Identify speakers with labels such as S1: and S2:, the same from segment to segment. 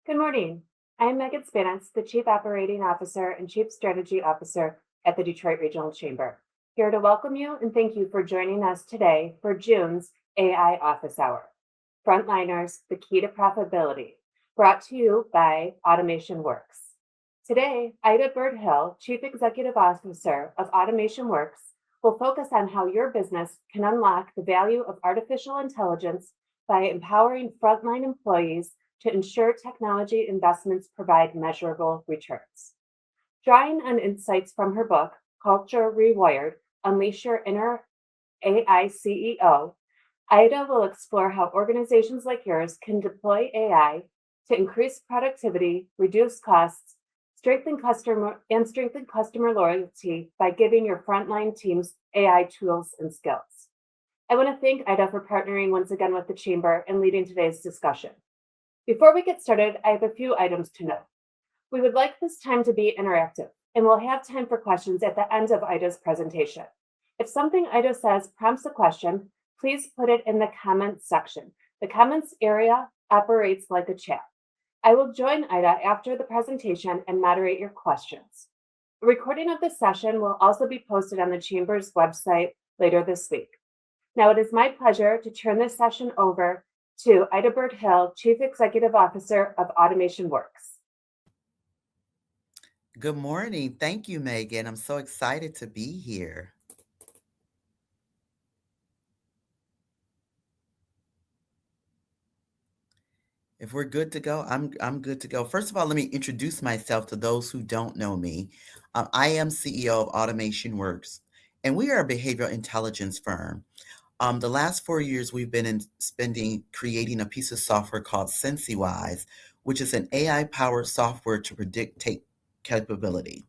S1: Good morning. I am Megan Spanitz, the Chief Operating Officer and Chief Strategy Officer at the Detroit Regional Chamber. Here to welcome you and thank you for joining us today for June's AI Office Hour. Frontliners, the key to profitability, brought to you by Automation Workz. Today, Ida Birdhill, Chief Executive Officer of Automation Workz, will focus on how your business can unlock the value of artificial intelligence by empowering frontline employees to ensure technology investments provide measurable returns. Drawing on insights from her book, Culture Rewired: Unleash Your Inner AI CEO, Ida will explore how organizations like yours can deploy AI to increase productivity, reduce costs, strengthen customer loyalty by giving your frontline teams AI tools and skills. I want to thank Ida for partnering once again with the Chamber and leading today's discussion. Before we get started, I have a few items to note. We would like this time to be interactive, and we'll have time for questions at the end of Ida's presentation. If something Ida says prompts a question, please put it in the comments section. The comments area operates like a chat. I will join Ida after the presentation and moderate your questions. A recording of this session will also be posted on the Chamber's website later this week. Now it is my pleasure to turn this session over to Ida Birdhill, Chief Executive Officer of Automation Workz.
S2: Good morning. Thank you, Megan. I'm so excited to be here. If we're good to go, I'm good to go. First of all, let me introduce myself to those who don't know me. I am CEO of Automation Workz, and we are a behavioral intelligence firm. The last 4 years, we've been spending creating a piece of software called SensiWise, which is an AI-powered software to predict take capability.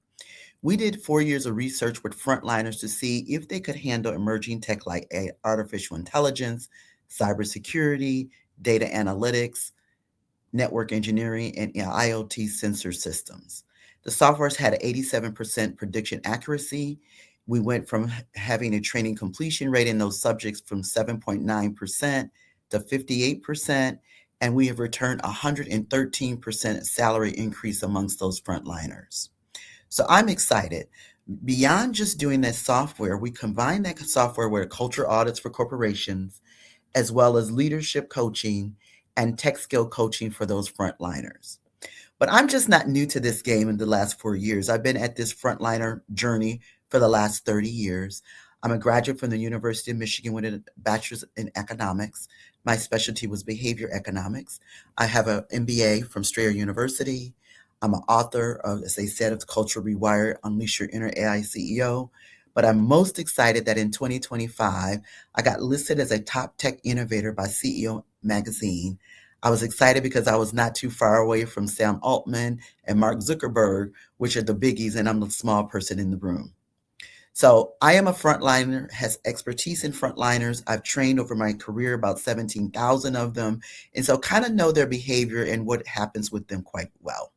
S2: We did 4 years of research with frontliners to see if they could handle emerging tech like artificial intelligence, cybersecurity, data analytics, network engineering, and IoT sensor systems. The software's had 87% prediction accuracy. We went from having a training completion rate in those subjects from 7.9% to 58%, and we have returned 113% salary increase amongst those frontliners. So I'm excited. Beyond just doing that software, we combine that software with culture audits for corporations, as well as leadership coaching and tech skill coaching for those frontliners. But I'm just not new to this game in the last 4 years. I've been at this frontliner journey for the last 30 years. I'm a graduate from the University of Michigan with a bachelor's in economics. My specialty was behavior economics. I have an MBA from Strayer University. I'm an author of, as they said, of Culture Rewired: Unleash Your Inner AI CEO. But I'm most excited that in 2025, I got listed as a top tech innovator by CEO Magazine. I was excited because I was not too far away from Sam Altman and Mark Zuckerberg, which are the biggies, and I'm the small person in the room. So I am a frontliner, has expertise in frontliners. I've trained over my career about 17,000 of them, and so kind of know their behavior and what happens with them quite well.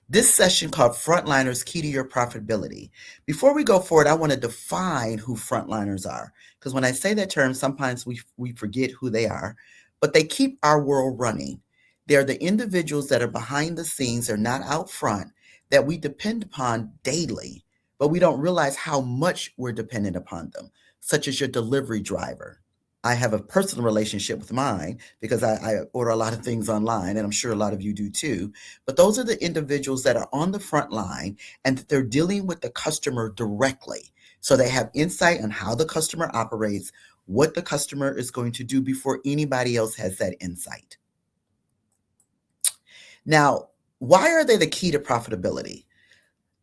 S2: This session called Frontliners Key to Your Profitability. Before we go forward, I want to define who frontliners are, because when I say that term, sometimes we forget who they are, but they keep our world running. They're the individuals that are behind the scenes, they're not out front, that we depend upon daily, but we don't realize how much we're dependent upon them, such as your delivery driver. I have a personal relationship with mine because I order a lot of things online, and I'm sure a lot of you do too. But those are the individuals that are on the front line and that they're dealing with the customer directly. So they have insight on how the customer operates, what the customer is going to do before anybody else has that insight. Now, why are they the key to profitability?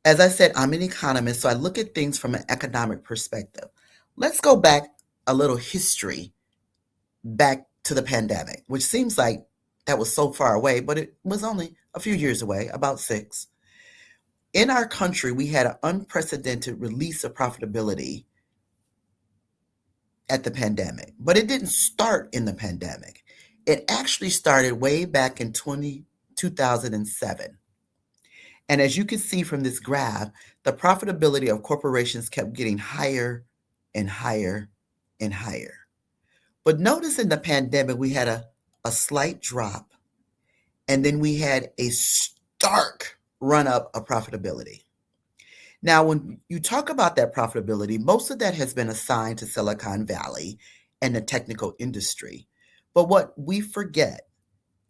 S2: As I said, I'm an economist, so I look at things from an economic perspective. Let's go back a little history back to the pandemic, which seems like that was so far away, but it was only a few years away, about 6. In our country, we had an unprecedented release of profitability at the pandemic, but it didn't start in the pandemic. It actually started way back in 2007. And as you can see from this graph, the profitability of corporations kept getting higher and higher and higher. But notice in the pandemic, we had a slight drop. and then we had a stark run up of profitability. Now, when you talk about that profitability, most of that has been assigned to Silicon Valley and the technical industry. But what we forget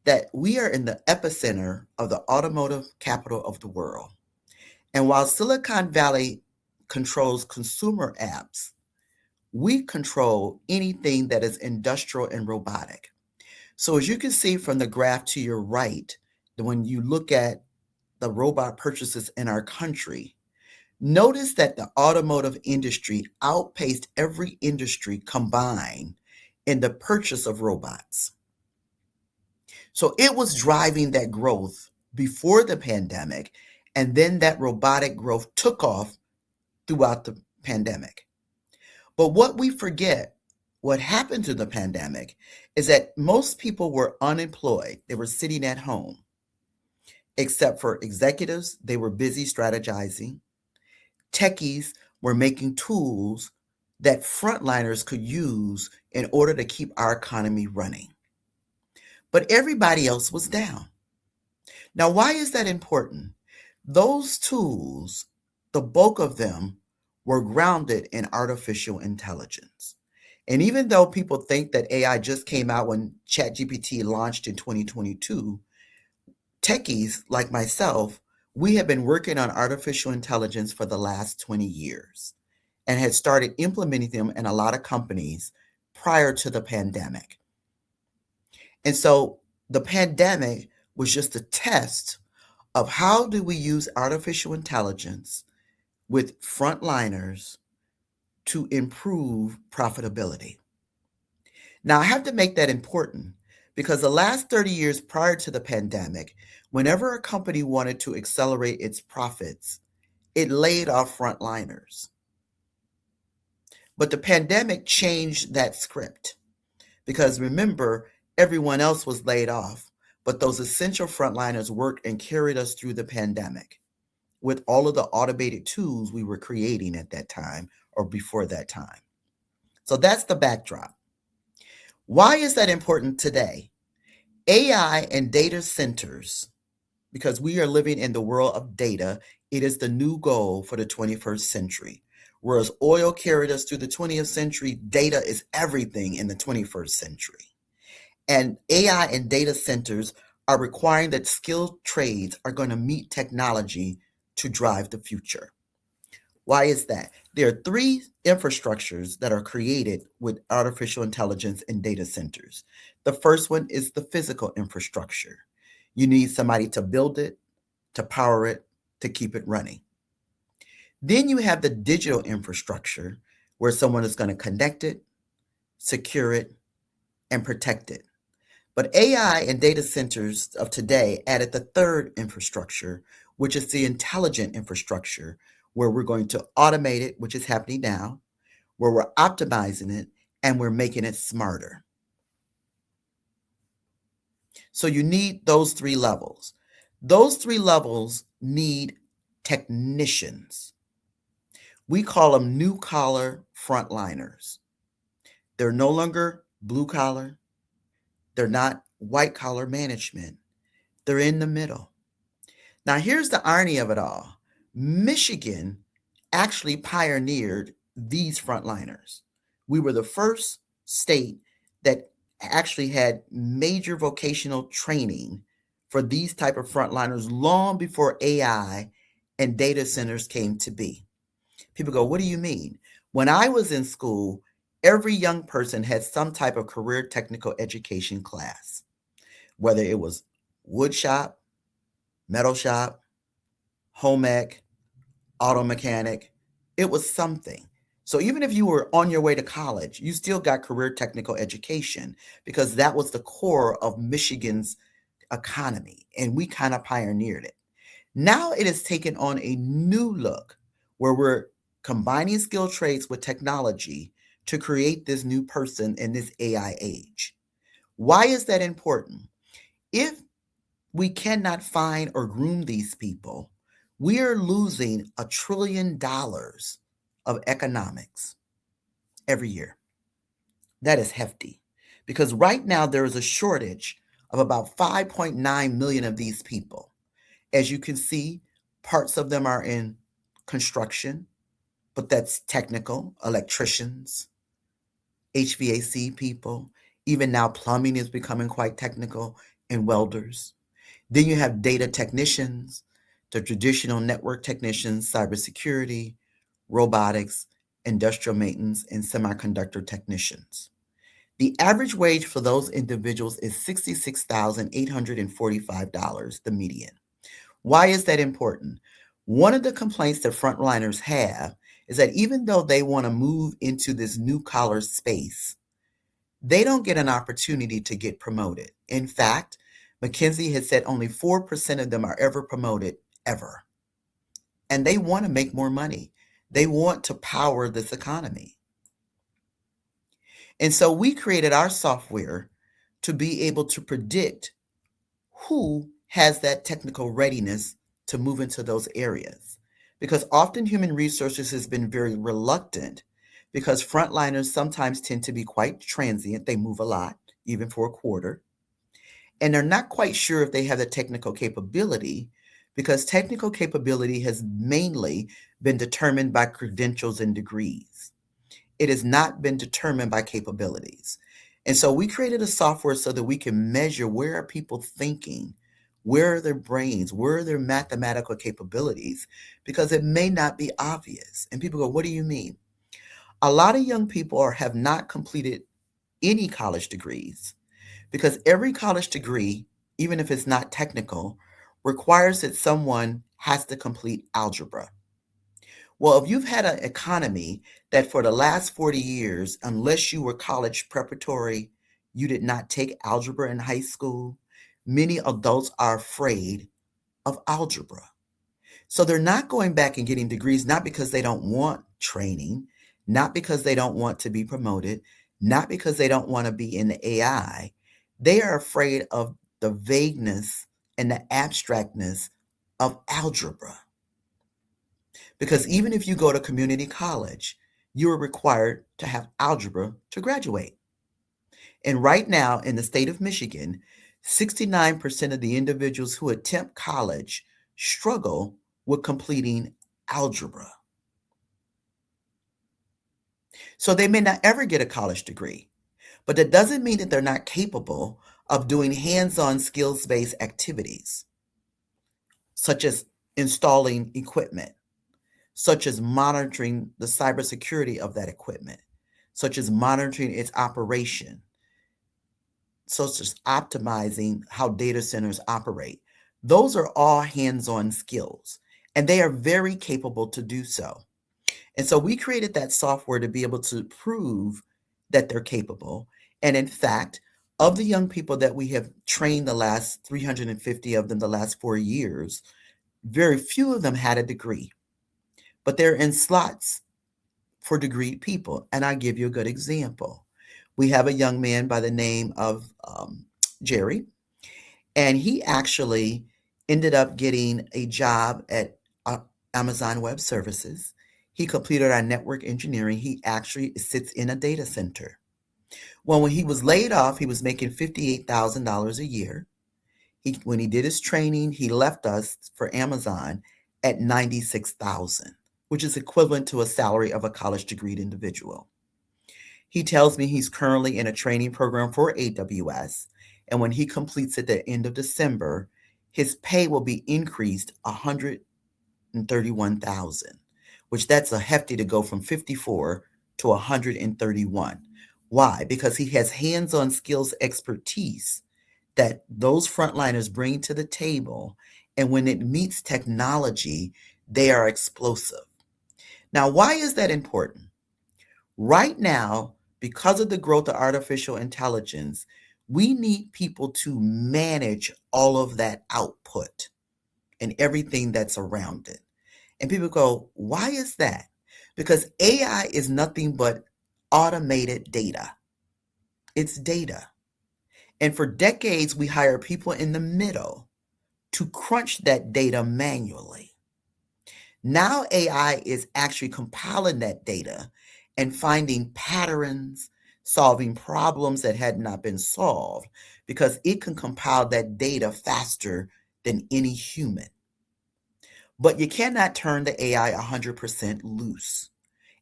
S2: that we are in the epicenter of the automotive capital of the world. And while Silicon Valley controls consumer apps, we control anything that is industrial and robotic. So as you can see from the graph to your right, when you look at the robot purchases in our country, notice that the automotive industry outpaced every industry combined in the purchase of robots. So it was driving that growth before the pandemic, and then that robotic growth took off throughout the pandemic. But what we forget, what happened to the pandemic, is that most people were unemployed. They were sitting at home, except for executives. They were busy strategizing. Techies were making tools that frontliners could use in order to keep our economy running. But everybody else was down. Now, why is that important? Those tools, the bulk of them, were grounded in artificial intelligence. And even though people think that AI just came out when ChatGPT launched in 2022, techies like myself, we have been working on artificial intelligence for the last 20 years and had started implementing them in a lot of companies prior to the pandemic. And so the pandemic was just a test of how do we use artificial intelligence with frontliners to improve profitability. Now, I have to make that important because the last 30 years prior to the pandemic, whenever a company wanted to accelerate its profits, it laid off frontliners. But the pandemic changed that script because remember, everyone else was laid off, but those essential frontliners worked and carried us through the pandemic with all of the automated tools we were creating at that time or before that time. So that's the backdrop. Why is that important today? AI and data centers, because we are living in the world of data, it is the new goal for the 21st century. Whereas oil carried us through the 20th century, data is everything in the 21st century. And AI and data centers are requiring that skilled trades are going to meet technology to drive the future. Why is that? There are three infrastructures that are created with artificial intelligence and data centers. The first one is the physical infrastructure. You need somebody to build it, to power it, to keep it running. Then you have the digital infrastructure where someone is going to connect it, secure it, and protect it. But AI and data centers of today added the third infrastructure, which is the intelligent infrastructure, where we're going to automate it, which is happening now, where we're optimizing it, and we're making it smarter. So you need those three levels. Those three levels need technicians. We call them new collar frontliners. They're no longer blue collar. They're not white collar management. They're in the middle. Now, here's the irony of it all. Michigan actually pioneered these frontliners. We were the first state that actually had major vocational training for these type of frontliners long before AI and data centers came to be. People go, what do you mean? When I was in school, every young person had some type of career technical education class, whether it was wood shop, metal shop, home ec, auto mechanic, it was something. So even if you were on your way to college, you still got career technical education because that was the core of Michigan's economy, and we kind of pioneered it. Now it has taken on a new look where we're combining skilled trades with technology to create this new person in this AI age. Why is that important? If we cannot find or groom these people, we are losing $1 trillion of economics every year. That is hefty because right now there is a shortage of about 5.9 million of these people. As you can see, parts of them are in construction, but that's technical, electricians, HVAC people. Even now, plumbing is becoming quite technical, and welders. Then you have data technicians, the traditional network technicians, cybersecurity, robotics, industrial maintenance, and semiconductor technicians. The average wage for those individuals is $66,845, the median. Why is that important? One of the complaints that frontliners have is that even though they want to move into this new collar space, they don't get an opportunity to get promoted. In fact, McKinsey has said only 4% of them are ever promoted, ever. And they want to make more money. They want to power this economy. And so we created our software to be able to predict who has that technical readiness to move into those areas. Because often human resources has been very reluctant because frontliners sometimes tend to be quite transient. They move a lot, even for a quarter. And they're not quite sure if they have the technical capability because technical capability has mainly been determined by credentials and degrees. It has not been determined by capabilities. And so we created a software so that we can measure where are people thinking, where are their brains, where are their mathematical capabilities, because it may not be obvious. And people go, what do you mean? A lot of young people have not completed any college degrees because every college degree, even if it's not technical, requires that someone has to complete algebra. Well, if you've had an economy that for the last 40 years, unless you were college preparatory, you did not take algebra in high school, many adults are afraid of algebra. So they're not going back and getting degrees, not because they don't want training, not because they don't want to be promoted, not because they don't want to be in the AI. They are afraid of the vagueness and the abstractness of algebra. Because even if you go to community college, you are required to have algebra to graduate. And right now in the state of Michigan, 69% of the individuals who attempt college struggle with completing algebra. So they may not ever get a college degree, but that doesn't mean that they're not capable of doing hands-on skills-based activities, such as installing equipment, such as monitoring the cybersecurity of that equipment, such as monitoring its operation, such as optimizing how data centers operate. Those are all hands-on skills, and they are very capable to do so. And so we created that software to be able to prove that they're capable. And in fact, of the young people that we have trained the last 350 of them the last 4 years, very few of them had a degree, but they're in slots for degreed people. And I'll give you a good example. We have a young man by the name of Jerry, and he actually ended up getting a job at Amazon Web Services. He completed our network engineering. He actually sits in a data center. Well, when he was laid off, he was making $58,000 a year. When he did his training, he left us for Amazon at $96,000, which is equivalent to a salary of a college degreed individual. He tells me he's currently in a training program for AWS, and when he completes at the end of December, his pay will be increased 131,000, which that's a hefty to go from 54 to 131. Why? Because he has hands-on skills expertise that those frontliners bring to the table, and when it meets technology, they are explosive. Now, why is that important? Right now, because of the growth of artificial intelligence, we need people to manage all of that output and everything that's around it. And people go, why is that? Because AI is nothing but automated data. It's data. And for decades, we hired people in the middle to crunch that data manually. Now AI is actually compiling that data and finding patterns, solving problems that had not been solved. because it can compile that data faster than any human. But you cannot turn the AI 100% loose.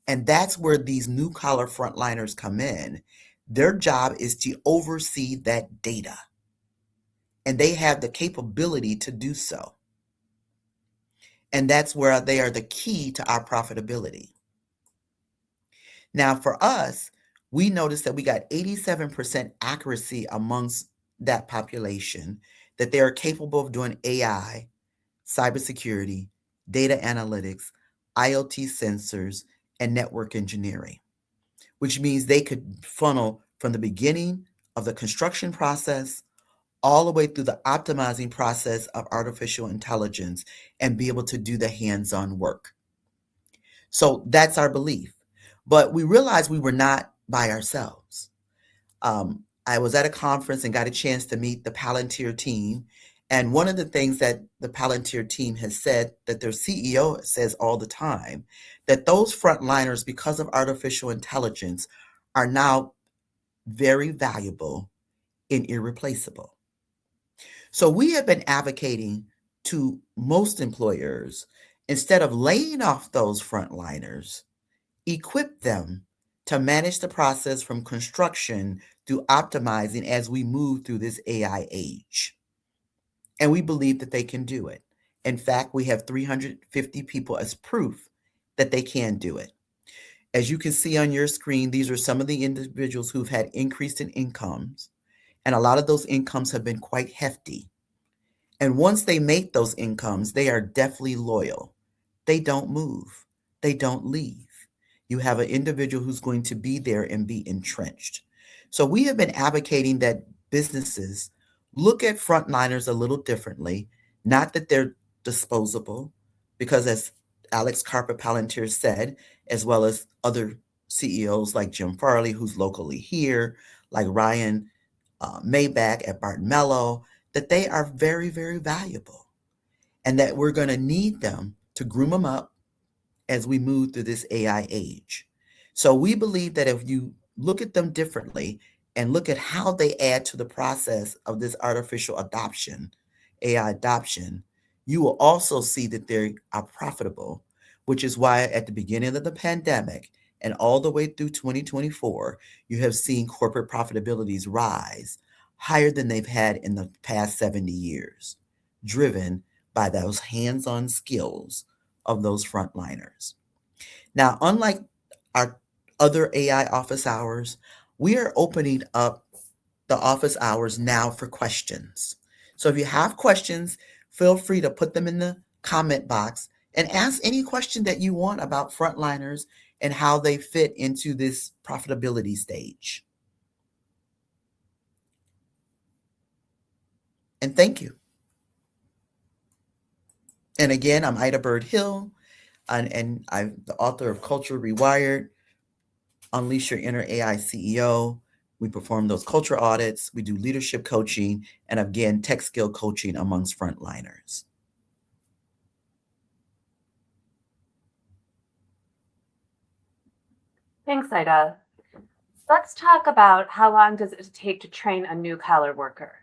S2: And that's where these new collar frontliners come in. Their job is to oversee that data, and they have the capability to do so. And that's where they are the key to our profitability. Now, for us, we noticed that we got 87% accuracy amongst that population, that they are capable of doing AI, cybersecurity, data analytics, IoT sensors, and network engineering, which means they could funnel from the beginning of the construction process all the way through the optimizing process of artificial intelligence and be able to do the hands-on work. So that's our belief. But we realized we were not by ourselves. I was at a conference and got a chance to meet the Palantir team. And one of the things that the Palantir team has said, that their CEO says all the time, that those frontliners, because of artificial intelligence, are now very valuable and irreplaceable. So we have been advocating to most employers, instead of laying off those frontliners, equip them to manage the process from construction through optimizing as we move through this AI age. And we believe that they can do it. In fact, we have 350 people as proof that they can do it. As you can see on your screen, these are some of the individuals who've had increase in incomes, and a lot of those incomes have been quite hefty. And once they make those incomes, they are definitely loyal. They don't move. They don't leave. You have an individual who's going to be there and be entrenched. So we have been advocating that businesses look at frontliners a little differently, not that they're disposable, because as Alex Carpet-Palantir said, as well as other CEOs like Jim Farley, who's locally here, like Ryan Maybach at Barton Mello, that they are very, very valuable, and that we're going to need them to groom them up as we move through this AI age. So we believe that if you look at them differently and look at how they add to the process of this artificial adoption, AI adoption, you will also see that they are profitable, which is why at the beginning of the pandemic and all the way through 2024, you have seen corporate profitabilities rise higher than they've had in the past 70 years, driven by those hands-on skills of those frontliners. Now, unlike our other AI office hours, we are opening up the office hours now for questions. So if you have questions, feel free to put them in the comment box and ask any question that you want about frontliners and how they fit into this profitability stage. And thank you. And again, I'm Ida Bird Hill, and I'm the author of Culture Rewired, Unleash Your Inner AI CEO. We perform those culture audits. We do leadership coaching, and again, tech skill coaching amongst frontliners.
S1: Thanks, Ida. Let's talk about how long does it take to train a new collar worker?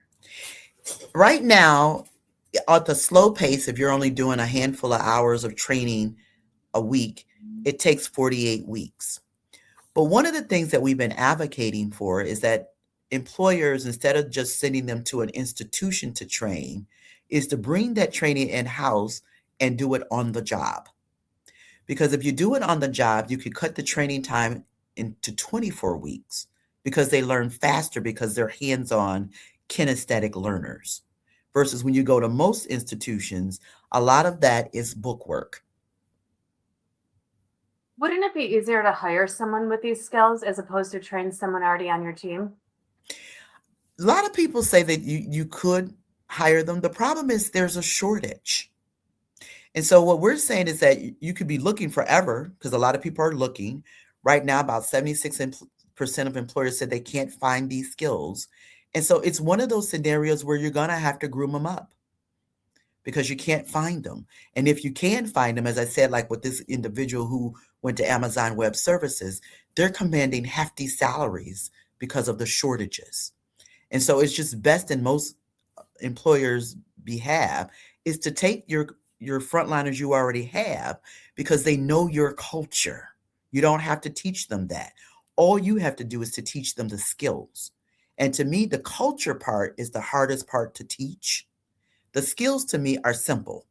S2: Right now, at the slow pace, if you're only doing a handful of hours of training a week, it takes 48 weeks. But one of the things that we've been advocating for is that employers, instead of just sending them to an institution to train, is to bring that training in-house and do it on the job. Because if you do it on the job, you could cut the training time into 24 weeks because they learn faster because they're hands-on kinesthetic learners. Versus when you go to most institutions, a lot of that is book work.
S1: Wouldn't it be easier to hire someone with these skills as opposed to train someone already on your team?
S2: A lot of people say that you could hire them. The problem is there's a shortage. And so what we're saying is that you could be looking forever, because a lot of people are looking. Right now, about 76% of employers said they can't find these skills. And so it's one of those scenarios where you're going to have to groom them up because you can't find them. And if you can find them, as I said, like with this individual who went to Amazon Web Services, they're commanding hefty salaries because of the shortages. And so it's just best in most employers' behalf is to take your frontliners you already have because they know your culture. You don't have to teach them that. All you have to do is to teach them the skills. And to me, the culture part is the hardest part to teach. The skills to me are simple.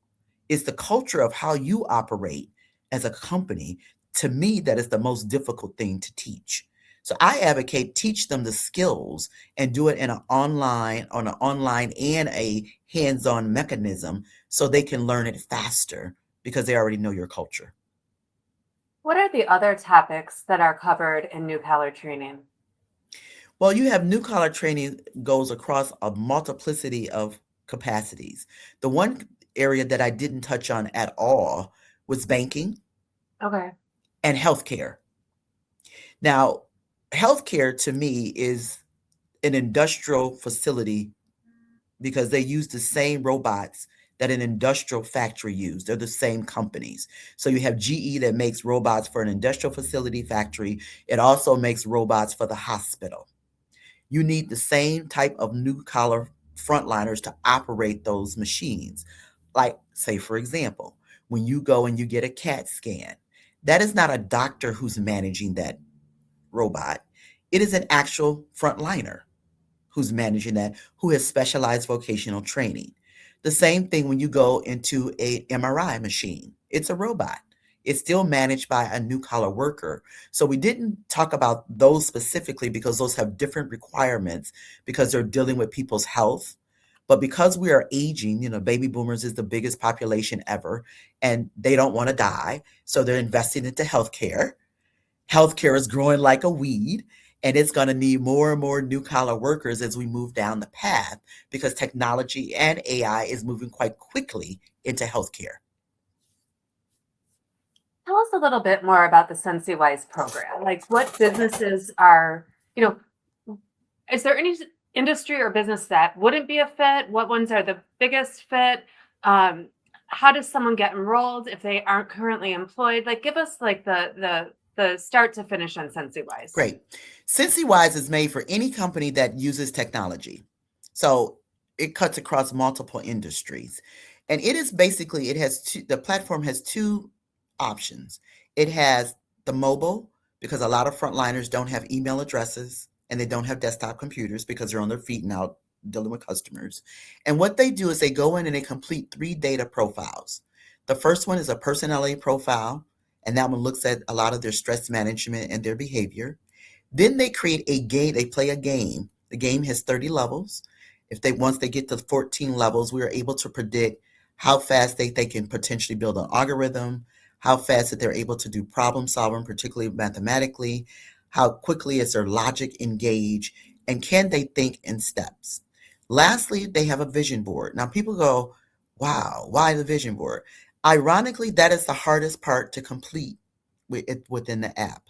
S2: It's the culture of how you operate as a company. To me, that is the most difficult thing to teach. So I advocate teach them the skills and do it in on an online and a hands-on mechanism so they can learn it faster because they already know your culture.
S1: What are the other topics that are covered in new collar training?
S2: Well, you have new collar training goes across a multiplicity of capacities. The one area that I didn't touch on at all was banking
S1: Okay.
S2: and healthcare. Now, healthcare to me is an industrial facility because they use the same robots that an industrial factory use. They're the same companies. So you have GE that makes robots for an industrial facility factory. It also makes robots for the hospital. You need the same type of new collar frontliners to operate those machines. Like, say, for example, when you go and you get a CAT scan, that is not a doctor who's managing that robot. It is an actual frontliner who's managing that, who has specialized vocational training. The same thing when you go into a MRI machine. It's a robot. It's still managed by a new collar worker. So we didn't talk about those specifically because those have different requirements because they're dealing with people's health. But because we are aging, baby boomers is the biggest population ever, and they don't want to die. So they're investing into healthcare. Healthcare is growing like a weed, and it's going to need more and more new collar workers as we move down the path because technology and AI is moving quite quickly into healthcare.
S1: Tell us a little bit more about the SensiWise program. Like what businesses are, you know, is there any industry or business that wouldn't be a fit? What ones are the biggest fit? Um, how does someone get enrolled if they aren't currently employed? Like give us like the start to finish on SensiWise.
S2: Great. SensiWise is made for any company that uses technology. So it cuts across multiple industries. And it is basically, the platform has two options. It has the mobile, because a lot of frontliners don't have email addresses and they don't have desktop computers because they're on their feet and out dealing with customers. And what they do is they go in and they complete 3 data profiles. The first one is a personality profile, and that one looks at a lot of their stress management and their behavior. Then they create a game, they play a game. The game has 30 levels. Once they get to 14 levels, we are able to predict how fast they can potentially build an algorithm, how fast that they're able to do problem solving, particularly mathematically, how quickly is their logic engaged, and can they think in steps. Lastly, they have a vision board. Now people go, wow, why the vision board? Ironically, that is the hardest part to complete within the app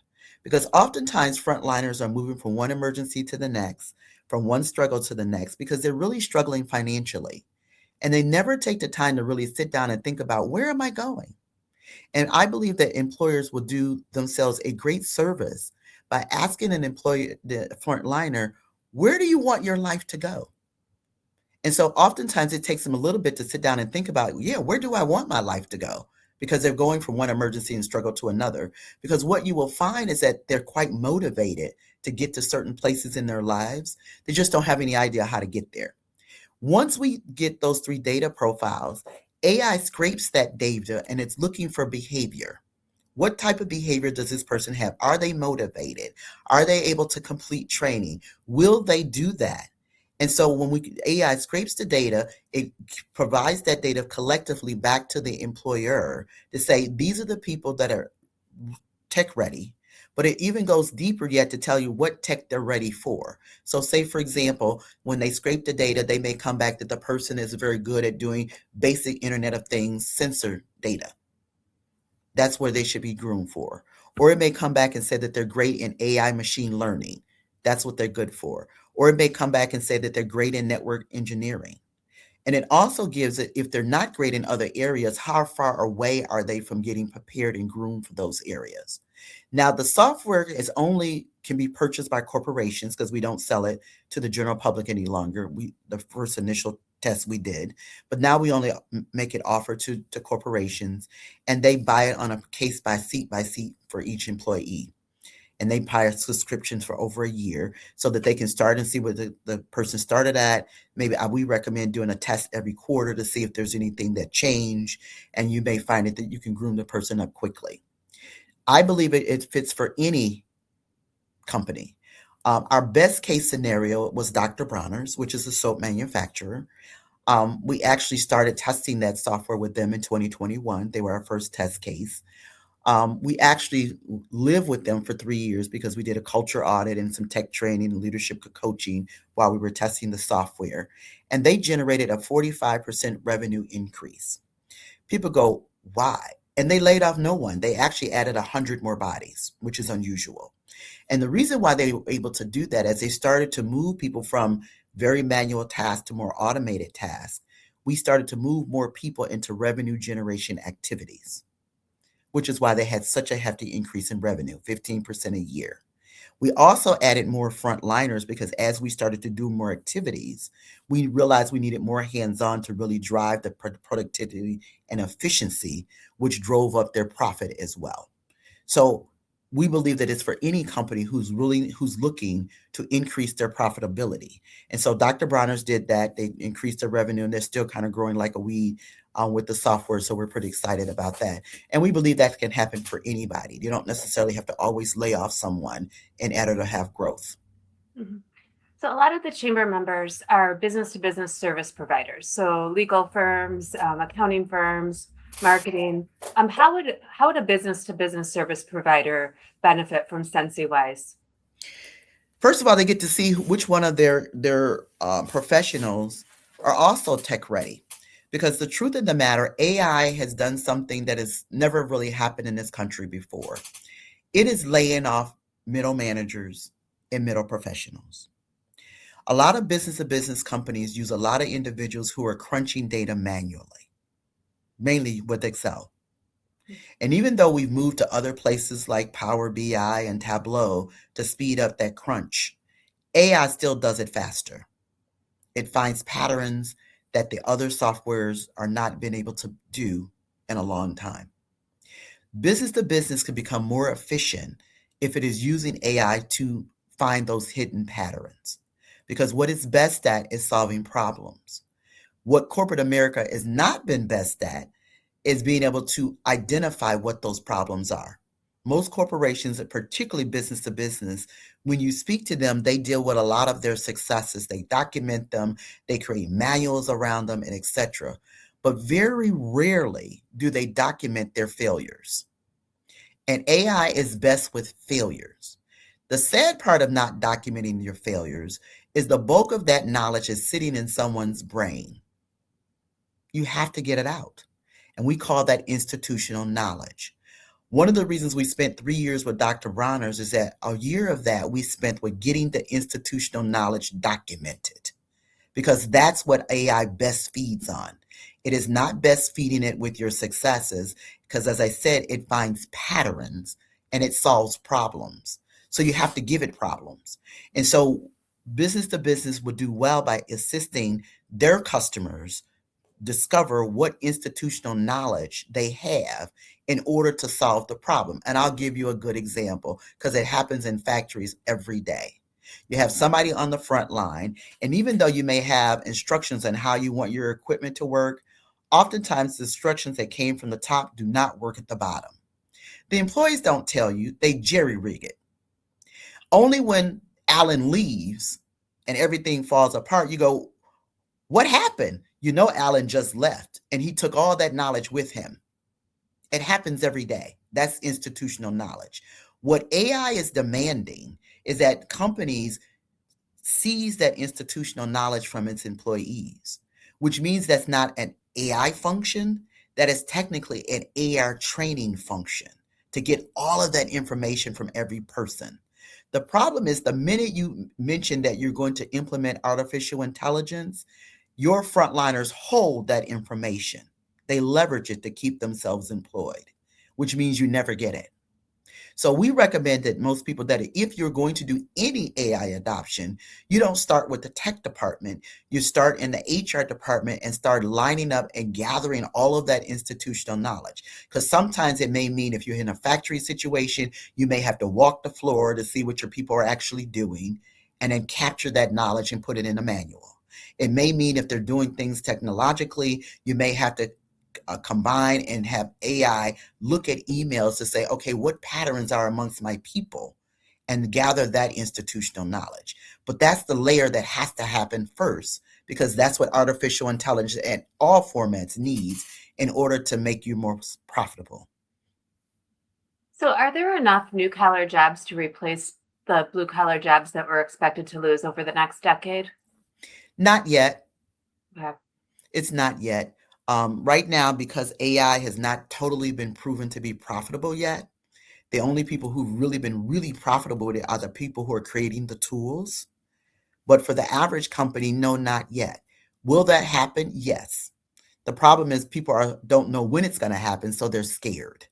S2: because oftentimes frontliners are moving from one emergency to the next, from one struggle to the next, because they're really struggling financially. And they never take the time to really sit down and think about where am I going? And I believe that employers will do themselves a great service by asking an employee, the frontliner, where do you want your life to go? And so oftentimes it takes them a little bit to sit down and think about, yeah, where do I want my life to go? Because they're going from one emergency and struggle to another. Because what you will find is that they're quite motivated to get to certain places in their lives. They just don't have any idea how to get there. Once we get those 3 data profiles, AI scrapes that data and it's looking for behavior. What type of behavior does this person have? Are they motivated? Are they able to complete training? Will they do that? And so when AI scrapes the data, it provides that data collectively back to the employer to say, these are the people that are tech ready, but it even goes deeper yet to tell you what tech they're ready for. So say, for example, when they scrape the data, they may come back that the person is very good at doing basic Internet of Things sensor data. That's where they should be groomed for. Or it may come back and say that they're great in AI machine learning. That's what they're good for. Or it may come back and say that they're great in network engineering. And it also gives it, if they're not great in other areas, how far away are they from getting prepared and groomed for those areas? Now, the software is only can be purchased by corporations because we don't sell it to the general public any longer. The first initial test we did, but now we only make it offer to corporations, and they buy it on a case by seat for each employee. And they buy subscriptions for over a year so that they can start and see what the person started at. Maybe we recommend doing a test every quarter to see if there's anything that changed, and you may find it that you can groom the person up quickly. I believe it fits for any company. Our best case scenario was Dr. Bronner's, which is a soap manufacturer. We actually started testing that software with them in 2021. They were our first test case. We actually lived with them for 3 years because we did a culture audit and some tech training and leadership coaching while we were testing the software. And they generated a 45% revenue increase. People go, why? And they laid off no one. They actually added 100 more bodies, which is unusual. And the reason why they were able to do that is they started to move people from very manual tasks to more automated tasks. We started to move more people into revenue generation activities, which is why they had such a hefty increase in revenue, 15% a year. We also added more frontliners because as we started to do more activities, we realized we needed more hands-on to really drive the productivity and efficiency, which drove up their profit as well. So we believe that it's for any company who's looking to increase their profitability. And so Dr. Bronner's did that. They increased their revenue, and they're still kind of growing like a weed with the software. So we're pretty excited about that. And we believe that can happen for anybody. You don't necessarily have to always lay off someone in order to have growth.
S1: Mm-hmm. So a lot of the chamber members are business-to-business service providers. So legal firms, accounting firms, marketing. How would a business-to-business service provider benefit from SensiWise?
S2: First of all, they get to see which one of their professionals are also tech ready. Because the truth of the matter, AI has done something that has never really happened in this country before. It is laying off middle managers and middle professionals. A lot of business-to-business companies use a lot of individuals who are crunching data manually, mainly with Excel. And even though we've moved to other places like Power BI and Tableau to speed up that crunch, AI still does it faster. It finds patterns that the other softwares are not been able to do in a long time. Business to business can become more efficient if it is using AI to find those hidden patterns. Because what it's best at is solving problems. What corporate America has not been best at is being able to identify what those problems are. Most corporations, particularly business to business, when you speak to them, they deal with a lot of their successes. They document them, they create manuals around them, and etc. But very rarely do they document their failures. And AI is best with failures. The sad part of not documenting your failures is the bulk of that knowledge is sitting in someone's brain. You have to get it out. And we call that institutional knowledge. One of the reasons we spent 3 years with Dr. Bronner's is that a year of that we spent with getting the institutional knowledge documented, because that's what AI best feeds on. It is not best feeding it with your successes, because as I said, it finds patterns and it solves problems. So you have to give it problems. And so business to business would do well by assisting their customers discover what institutional knowledge they have in order to solve the problem. And I'll give you a good example because it happens in factories every day. You have somebody on the front line, and even though you may have instructions on how you want your equipment to work, oftentimes the instructions that came from the top do not work at the bottom. The employees don't tell you, they jerry-rig it. Only when Alan leaves and everything falls apart, you go, what happened? You know, Alan just left and he took all that knowledge with him. It happens every day. That's institutional knowledge. What AI is demanding is that companies seize that institutional knowledge from its employees, which means that's not an AI function, that is technically an AI training function to get all of that information from every person. The problem is the minute you mention that you're going to implement artificial intelligence, your frontliners hold that information. They leverage it to keep themselves employed, which means you never get it. So we recommend that most people that if you're going to do any AI adoption, you don't start with the tech department. You start in the HR department and start lining up and gathering all of that institutional knowledge. Because sometimes it may mean if you're in a factory situation, you may have to walk the floor to see what your people are actually doing and then capture that knowledge and put it in a manual. It may mean if they're doing things technologically, you may have to combine and have AI look at emails to say, okay, what patterns are amongst my people and gather that institutional knowledge. But that's the layer that has to happen first because that's what artificial intelligence at all formats needs in order to make you more profitable.
S1: So, are there enough new collar jobs to replace the blue collar jobs that we're expected to lose over the next decade?
S2: Not yet.
S1: Okay.
S2: It's not yet. Right now, because AI has not totally been proven to be profitable yet, the only people who've really been really profitable with it are the people who are creating the tools. But for the average company, no, not yet. Will that happen? Yes. The problem is people don't know when it's going to happen, so they're scared.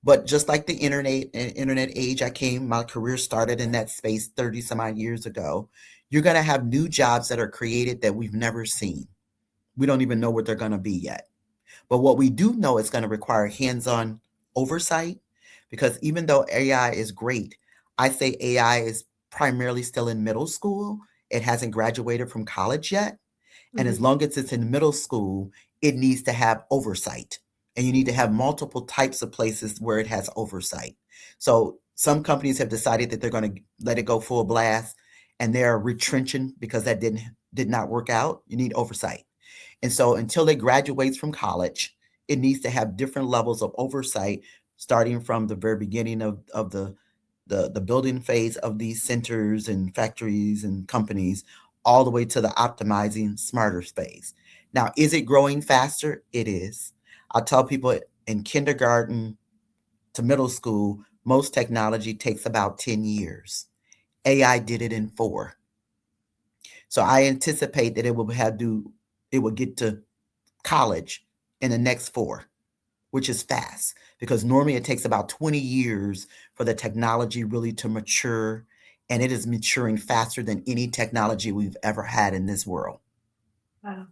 S2: But just like the internet age, my career started in that space 30 some odd years ago. You're going to have new jobs that are created that we've never seen. We don't even know what they're going to be yet. But what we do know is going to require hands-on oversight because even though AI is great, I say AI is primarily still in middle school. It hasn't graduated from college yet. And as
S1: Mhm.
S2: long as it's in middle school, it needs to have oversight. And you need to have multiple types of places where it has oversight. So some companies have decided that they're going to let it go full blast and they're retrenching because that did not work out. You need oversight. And so until it graduates from college, it needs to have different levels of oversight, starting from the very beginning of the building phase of these centers and factories and companies, all the way to the optimizing smarter space. Now, is it growing faster? It is. I tell people in kindergarten to middle school, most technology takes about 10 years. AI did it in 4. So I anticipate that it will get to college in the next 4, which is fast because normally it takes about 20 years for the technology really to mature, and it is maturing faster than any technology we've ever had in this world.
S1: Wow.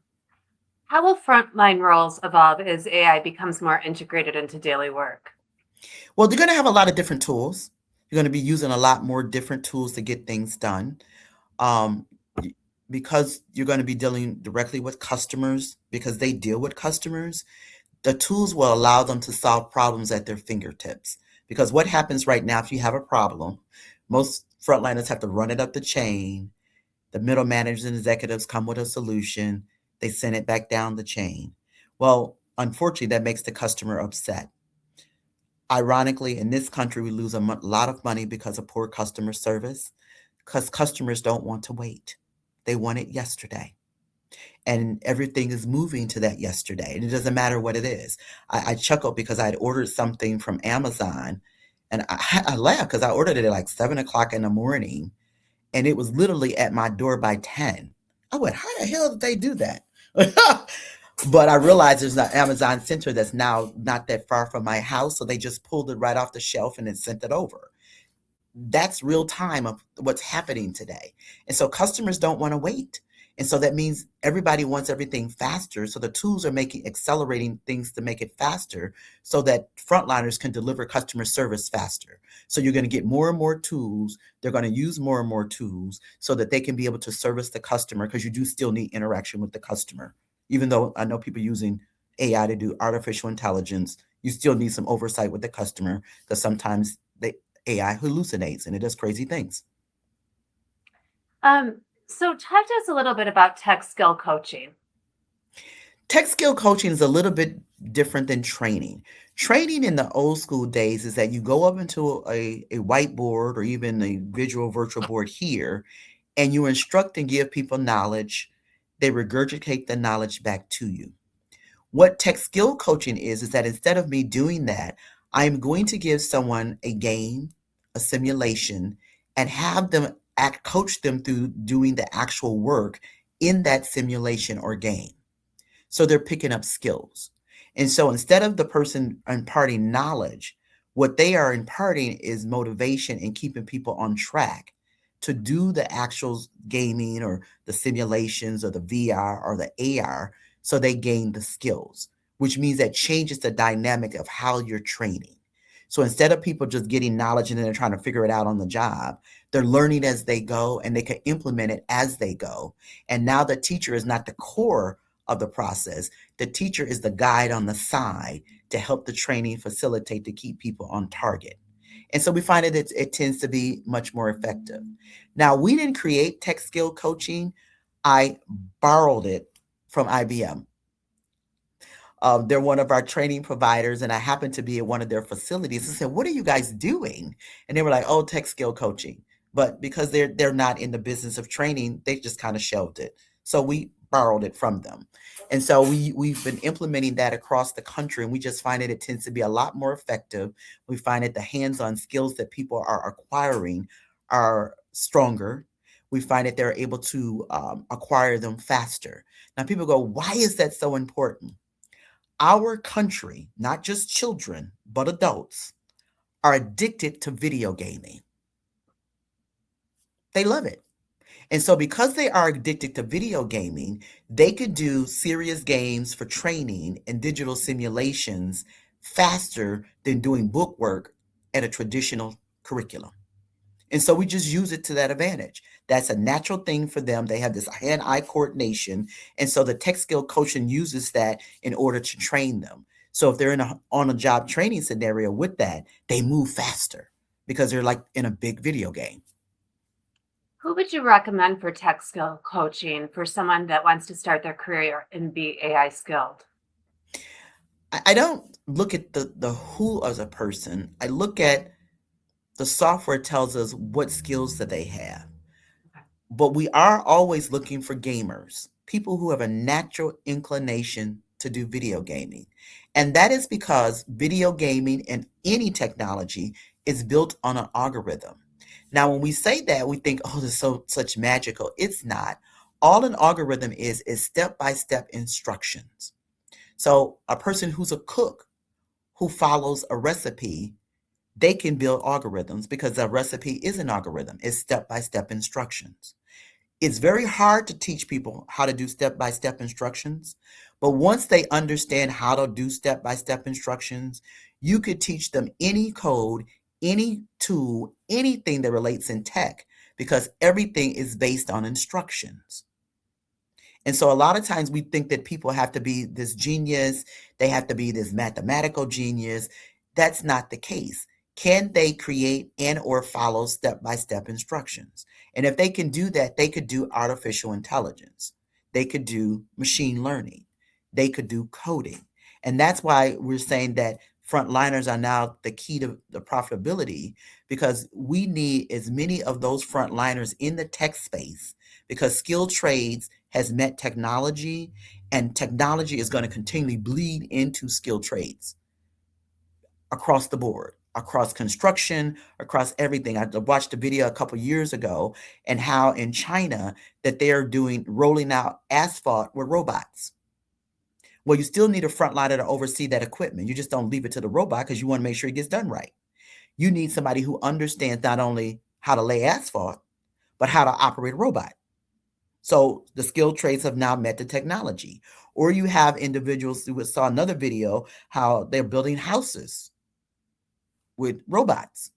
S1: How will frontline roles evolve as AI becomes more integrated into daily work?
S2: Well, they're going to have a lot of different tools. You're going to be using a lot more different tools to get things done. Um, because you're going to be dealing directly with customers, because they deal with customers, the tools will allow them to solve problems at their fingertips. Because what happens right now, if you have a problem, most frontliners have to run it up the chain. The middle managers and executives come with a solution. They send it back down the chain. Well, unfortunately, that makes the customer upset. Ironically, in this country, we lose a lot of money because of poor customer service, because customers don't want to wait. They want it yesterday. And everything is moving to that yesterday. And it doesn't matter what it is. I chuckled because I had ordered something from Amazon and I laughed because I ordered it at like 7 o'clock in the morning and it was literally at my door by 10. I went, how the hell did they do that? But I realized there's an Amazon center that's now not that far from my house. So they just pulled it right off the shelf and then sent it over. That's real time of what's happening today. And so customers don't want to wait. And so that means everybody wants everything faster. So the tools are making accelerating things to make it faster so that frontliners can deliver customer service faster. So you're going to get more and more tools. They're going to use more and more tools so that they can be able to service the customer because you do still need interaction with the customer. Even though I know people using AI to do artificial intelligence, you still need some oversight with the customer because sometimes AI hallucinates and it does crazy things.
S1: So talk to us a little bit about tech skill coaching.
S2: Tech skill coaching is a little bit different than training. Training in the old school days is that you go up into a whiteboard or even a visual virtual board here and you instruct and give people knowledge. They regurgitate the knowledge back to you. What tech skill coaching is that instead of me doing that, I'm going to give someone a game, a simulation, and have them coach them through doing the actual work in that simulation or game. So they're picking up skills. And so instead of the person imparting knowledge, What they are imparting is motivation and keeping people on track to do the actual gaming or the simulations or the VR or the AR so they gain the skills, which means that changes the dynamic of how you're training. So instead of people just getting knowledge and then they're trying to figure it out on the job, they're learning as they go and they can implement it as they go. And now the teacher is not the core of the process. The teacher is the guide on the side to help the training facilitate to keep people on target. And so we find that it tends to be much more effective. Now, we didn't create tech skill coaching. I borrowed it from IBM. They're one of our training providers, and I happened to be at one of their facilities and said, "What are you guys doing?" And they were like, "Oh, tech skill coaching." But because they're not in the business of training, they just kind of shelved it. So we borrowed it from them. And so we've been implementing that across the country, and we just find that it tends to be a lot more effective. We find that the hands-on skills that people are acquiring are stronger. We find that they're able to acquire them faster. Now, people go, "Why is that so important?" Our country, not just children, but adults, are addicted to video gaming. They love it. And so, because they are addicted to video gaming, they could do serious games for training and digital simulations faster than doing book work at a traditional curriculum. And so we just use it to that advantage. That's a natural thing for them. They have this hand-eye coordination. And so the tech skill coaching uses that in order to train them. So if they're on a job training scenario with that, they move faster because they're like in a big video game.
S1: Who would you recommend for tech skill coaching for someone that wants to start their career and be AI skilled?
S2: I don't look at the who as a person. I look at the software tells us what skills that they have. But we are always looking for gamers, people who have a natural inclination to do video gaming. And that is because video gaming and any technology is built on an algorithm. Now, when we say that, we think, "Oh, this is such magical." It's not. All an algorithm is step-by-step instructions. So a person who's a cook who follows a recipe, they can build algorithms because a recipe is an algorithm. It's step-by-step instructions. It's very hard to teach people how to do step-by-step instructions, but once they understand how to do step-by-step instructions, you could teach them any code, any tool, anything that relates in tech, because everything is based on instructions. And so a lot of times we think that people have to be this genius, they have to be this mathematical genius. That's not the case. Can they create and or follow step-by-step instructions? And if they can do that, they could do artificial intelligence. They could do machine learning. They could do coding. And that's why we're saying that frontliners are now the key to the profitability, because we need as many of those frontliners in the tech space, because skilled trades has met technology, and technology is going to continually bleed into skilled trades across the board, across construction, across everything. I watched a video a couple years ago and how in China that they are doing rolling out asphalt with robots. Well, you still need a frontliner to oversee that equipment. You just don't leave it to the robot because you want to make sure it gets done right. You need somebody who understands not only how to lay asphalt, but how to operate a robot. So the skilled trades have now met the technology. Or you have individuals who saw another video how they're building houses with robots.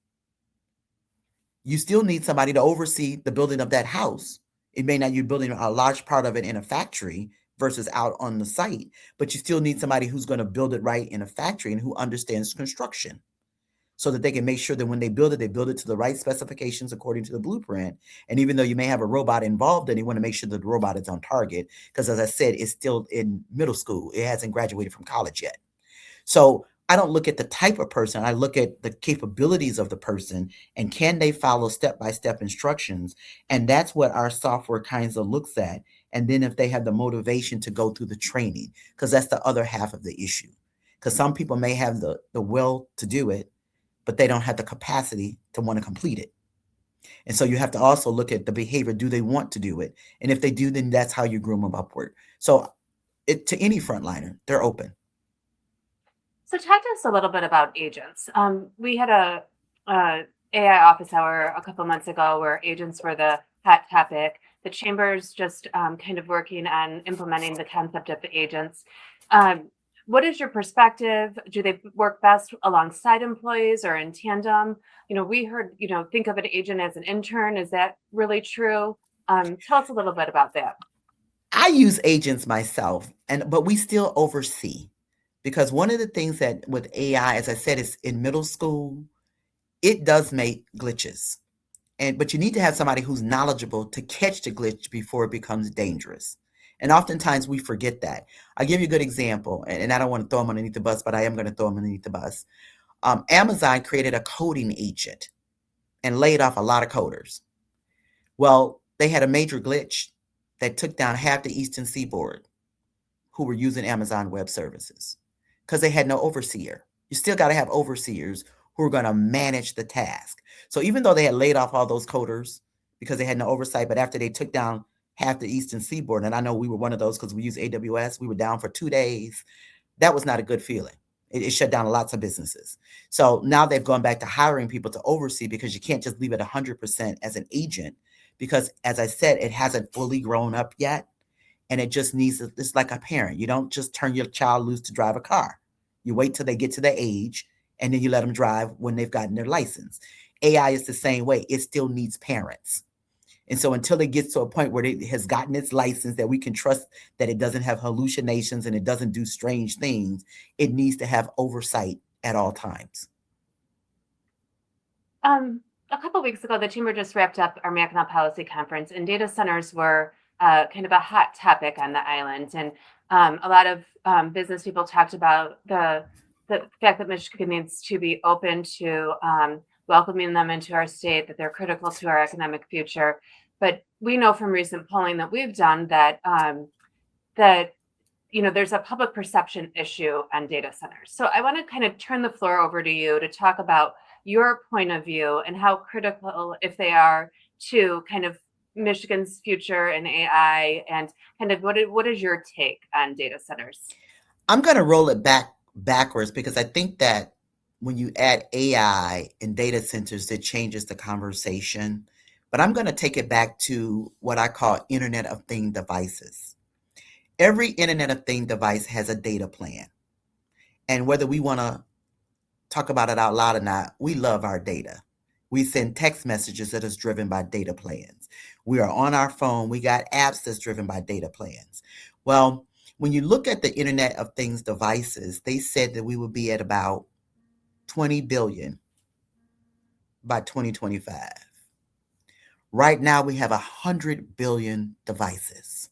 S2: You still need somebody to oversee the building of that house. It may not, you're building a large part of it in a factory versus out on the site, but you still need somebody who's going to build it right in a factory and who understands construction, so that they can make sure that when they build it to the right specifications according to the blueprint. And even though you may have a robot involved, and you want to make sure that the robot is on target, because as I said, it's still in middle school. It hasn't graduated from college yet. So I don't look at the type of person. I look at the capabilities of the person and can they follow step-by-step instructions? And that's what our software kinds of looks at. And then if they have the motivation to go through the training, because that's the other half of the issue. Because some people may have the will to do it, but they don't have the capacity to want to complete it. And so you have to also look at the behavior. Do they want to do it? And if they do, then that's how you groom them upward. So to any frontliner, they're open.
S1: So talk to us a little bit about agents. We had a AI office hour a couple months ago where agents were the hot topic. The chamber's just kind of working on implementing the concept of the agents. Um, what is your perspective? Do they work best alongside employees or in tandem? We heard, think of an agent as an intern. Is that really true? Tell us a little bit about that.
S2: I use agents myself, but we still oversee because one of the things that with AI, as I said, is in middle school, it does make glitches. But you need to have somebody who's knowledgeable to catch the glitch before it becomes dangerous. And oftentimes we forget that. I'll give you a good example, and I don't want to throw them underneath the bus, but I am going to throw them underneath the bus. Amazon created a coding agent and laid off a lot of coders. Well, they had a major glitch that took down half the Eastern Seaboard who were using Amazon Web Services because they had no overseer. You still got to have overseers who are going to manage the task. So even though they had laid off all those coders because they had no oversight, but after they took down half the Eastern Seaboard, and I know we were one of those because we use AWS, we were down for 2 days. That was not a good feeling. It shut down lots of businesses. So now they've gone back to hiring people to oversee because you can't just leave it 100% as an agent because, as I said, it hasn't fully grown up yet. And it just needs, it's like a parent. You don't just turn your child loose to drive a car. You wait till they get to the age and then you let them drive when they've gotten their license. AI is the same way. It still needs parents. And so until it gets to a point where it has gotten its license that we can trust that it doesn't have hallucinations and it doesn't do strange things, it needs to have oversight at all times.
S1: A couple weeks ago, the chamber just wrapped up our Mackinac Policy Conference, and data centers were kind of a hot topic on the island. And a lot of business people talked about the fact that Michigan needs to be open to welcoming them into our state, that they're critical to our economic future. But we know from recent polling that we've done that there's a public perception issue on data centers. So I want to kind of turn the floor over to you to talk about your point of view and how critical, if they are, to kind of Michigan's future in AI, and kind of what is your take on data centers?
S2: I'm going to roll it backwards because I think that when you add AI and data centers, it changes the conversation. But I'm going to take it back to what I call Internet of Things devices. Every Internet of Things device has a data plan. And whether we want to talk about it out loud or not, we love our data. We send text messages that is driven by data plans. We are on our phone. We got apps that's driven by data plans. Well, when you look at the Internet of Things devices, they said that we would be at about 20 billion by 2025. Right now, we have 100 billion devices.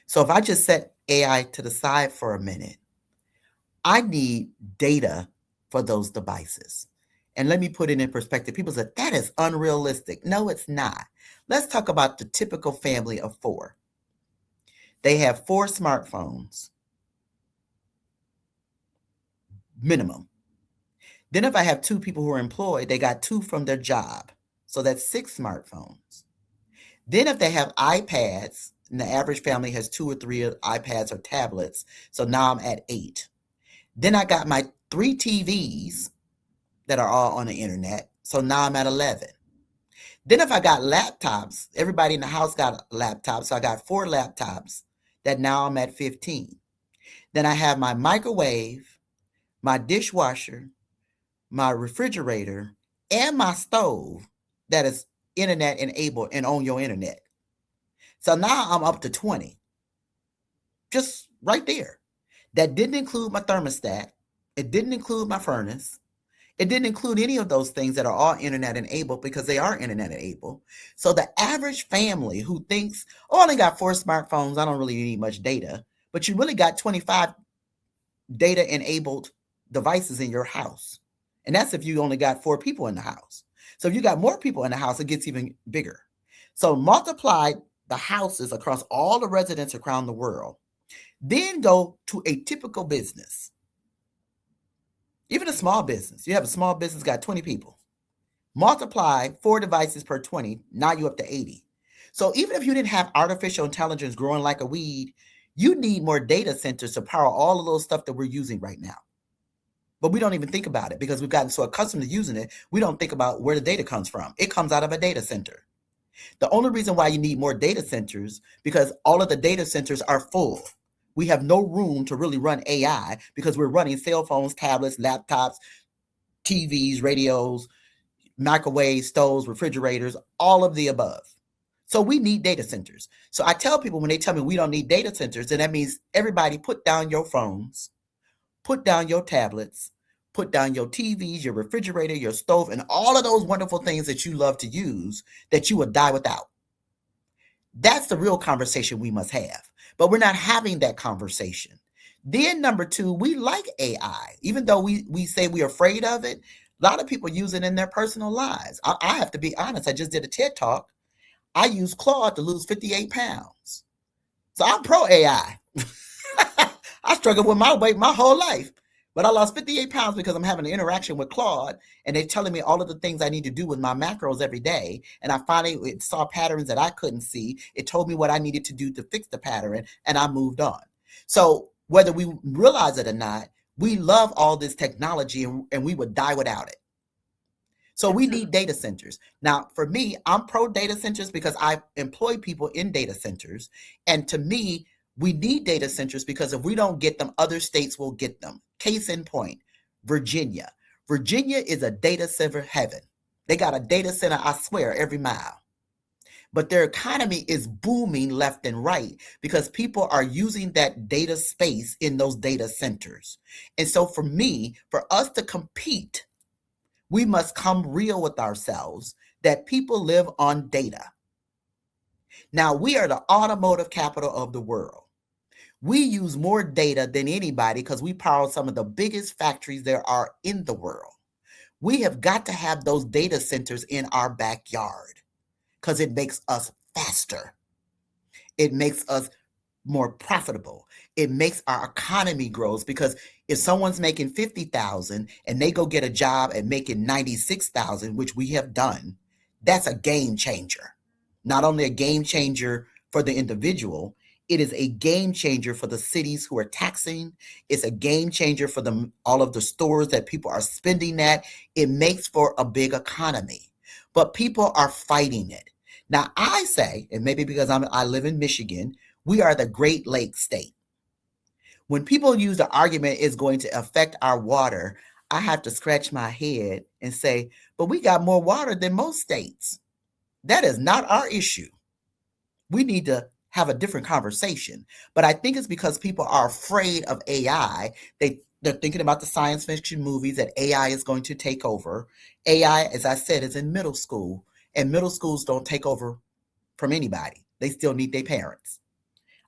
S2: So if I just set AI to the side for a minute, I need data for those devices. And let me put it in perspective. People say, that is unrealistic. No, it's not. Let's talk about the typical family of 4. They have 4 smartphones, minimum. Then if I have 2 people who are employed, they got 2 from their job. So that's 6 smartphones. Then if they have iPads, and the average family has 2 or 3 iPads or tablets, so now I'm at 8. Then I got my 3 TVs that are all on the internet, so now I'm at 11. Then if I got laptops, everybody in the house got laptops, so I got 4 laptops that now I'm at 15. Then I have my microwave, my dishwasher, my refrigerator, and my stove that is internet enabled and on your internet. So now I'm up to 20. Just right there. That didn't include my thermostat. It didn't include my furnace. It didn't include any of those things that are all internet enabled because they are internet enabled. So the average family who thinks, oh, I only got 4 smartphones, I don't really need much data, but you really got 25 data enabled devices in your house. And that's if you only got 4 people in the house. So if you got more people in the house, it gets even bigger. So multiply the houses across all the residents around the world. Then go to a typical business. Even a small business. You have a small business, got 20 people. Multiply 4 devices per 20, now you're up to 80. So even if you didn't have artificial intelligence growing like a weed, you need more data centers to power all of those stuff that we're using right now. but we don't even think about it because we've gotten so accustomed to using it. We don't think about where the data comes from. It comes out of a data center. The only reason why you need more data centers because all of the data centers are full. We have no room to really run AI because we're running cell phones, tablets, laptops, TVs, radios, microwaves, stoves, refrigerators, all of the above. So we need data centers. So I tell people when they tell me we don't need data centers, then that means everybody put down your phones, put down your tablets, put down your TVs, your refrigerator, your stove, and all of those wonderful things that you love to use that you would die without. That's the real conversation we must have. But we're not having that conversation. Then number two, we like AI. Even though we say we're afraid of it, a lot of people use it in their personal lives. I have to be honest. I just did a TED Talk. I used Claude to lose 58 pounds. So I'm pro AI. I struggled with my weight my whole life. But I lost 58 pounds because I'm having an interaction with Claude and they're telling me all of the things I need to do with my macros every day. And I finally saw patterns that I couldn't see. It told me what I needed to do to fix the pattern and I moved on. So whether we realize it or not, we love all this technology and we would die without it. So we need data centers. Now, for me, I'm pro data centers because I employ people in data centers. And to me, we need data centers because if we don't get them, other states will get them. Case in point, Virginia. Virginia is a data center heaven. They got a data center, I swear, every mile. But their economy is booming left and right because people are using that data space in those data centers. And so for me, for us to compete, we must come real with ourselves that people live on data. Now, we are the automotive capital of the world. We use more data than anybody because we power some of the biggest factories there are in the world. We have got to have those data centers in our backyard because it makes us faster. It makes us more profitable. It makes our economy grows because if someone's making 50,000 and they go get a job at making 96,000, which we have done, that's a game changer. Not only a game changer for the individual, it is a game changer for the cities who are taxing. It's a game changer for all of the stores that people are spending at. It makes for a big economy, but people are fighting it. Now I say, and maybe because I live in Michigan, we are the Great Lakes state. When people use the argument is going to affect our water, I have to scratch my head and say, but we got more water than most states. That is not our issue. We need to have a different conversation. But I think it's because people are afraid of AI. They're thinking about the science fiction movies that AI is going to take over. AI, as I said, is in middle school, and middle schools don't take over from anybody. They still need their parents.